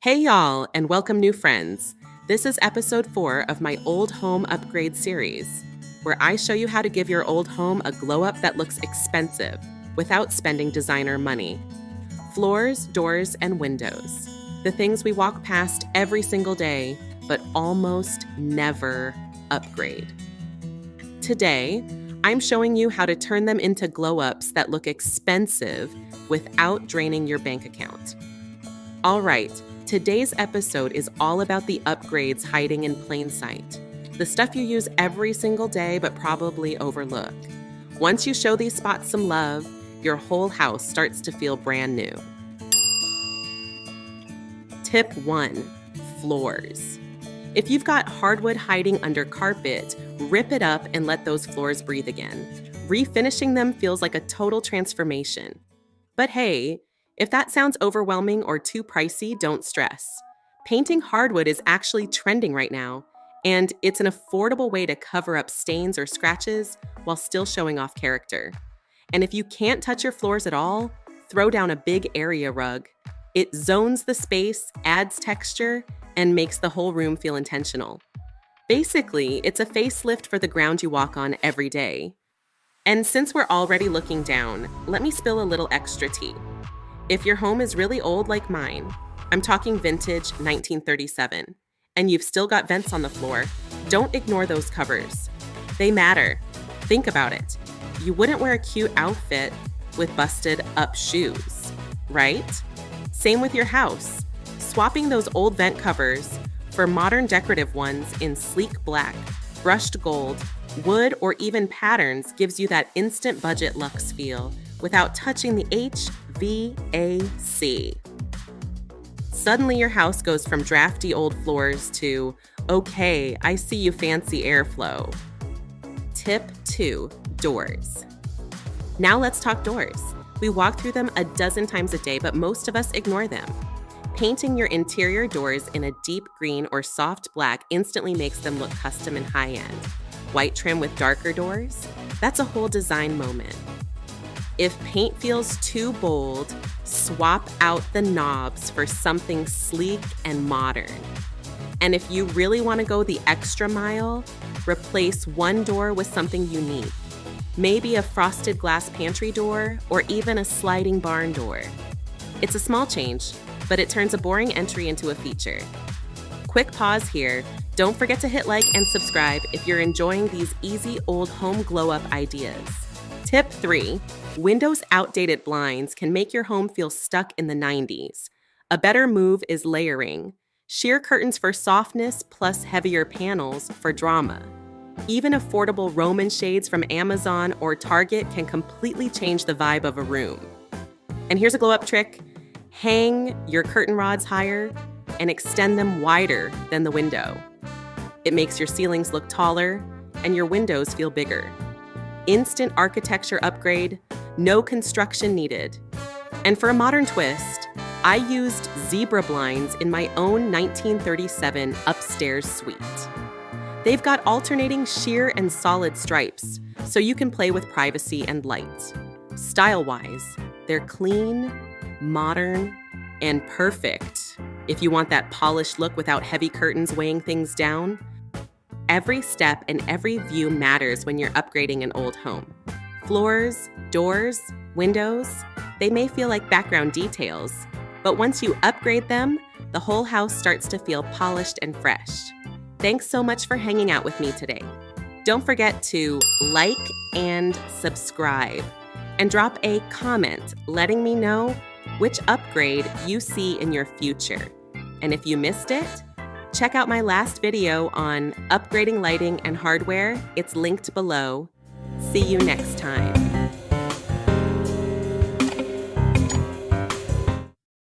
Hey y'all, and welcome new friends. This is episode 4 of my old home upgrade series, where I show you how to give your old home a glow up that looks expensive without spending designer money. Floors, doors, and windows. The things we walk past every single day, but almost never upgrade. Today, I'm showing you how to turn them into glow ups that look expensive without draining your bank account. All right. Today's episode is all about the upgrades hiding in plain sight. The stuff you use every single day but probably overlook. Once you show these spots some love, your whole house starts to feel brand new. Tip 1. Floors. If you've got hardwood hiding under carpet, rip it up and let those floors breathe again. Refinishing them feels like a total transformation. But hey, if that sounds overwhelming or too pricey, don't stress. Painting hardwood is actually trending right now, and it's an affordable way to cover up stains or scratches while still showing off character. And if you can't touch your floors at all, throw down a big area rug. It zones the space, adds texture, and makes the whole room feel intentional. Basically, it's a facelift for the ground you walk on every day. And since we're already looking down, let me spill a little extra tea. If your home is really old like mine, I'm talking vintage 1937, and you've still got vents on the floor, don't ignore those covers. They matter. Think about it. You wouldn't wear a cute outfit with busted up shoes, right? Same with your house. Swapping those old vent covers for modern decorative ones in sleek black, brushed gold, wood, or even patterns gives you that instant budget luxe feel without touching the HVAC. Suddenly your house goes from drafty old floors to, okay, I see you fancy airflow. Tip 2, doors. Now let's talk doors. We walk through them a dozen times a day, but most of us ignore them. Painting your interior doors in a deep green or soft black instantly makes them look custom and high-end. White trim with darker doors? That's a whole design moment. If paint feels too bold, swap out the knobs for something sleek and modern. And if you really want to go the extra mile, replace one door with something unique. Maybe a frosted glass pantry door or even a sliding barn door. It's a small change, but it turns a boring entry into a feature. Quick pause here. Don't forget to hit like and subscribe if you're enjoying these easy old home glow-up ideas. Tip 3. Windows' outdated blinds can make your home feel stuck in the 90s. A better move is layering. Sheer curtains for softness plus heavier panels for drama. Even affordable Roman shades from Amazon or Target can completely change the vibe of a room. And here's a glow-up trick. Hang your curtain rods higher and extend them wider than the window. It makes your ceilings look taller and your windows feel bigger. Instant architecture upgrade, no construction needed. And for a modern twist, I used zebra blinds in my own 1937 upstairs suite. They've got alternating sheer and solid stripes, so you can play with privacy and light. Style-wise, they're clean, modern, and perfect if you want that polished look without heavy curtains weighing things down. Every step and every view matters when you're upgrading an old home. Floors, doors, windows, they may feel like background details, but once you upgrade them, the whole house starts to feel polished and fresh. Thanks so much for hanging out with me today. Don't forget to like and subscribe, and drop a comment letting me know which upgrade you see in your future. And if you missed it, check out my last video on upgrading lighting and hardware. It's linked below. See you next time.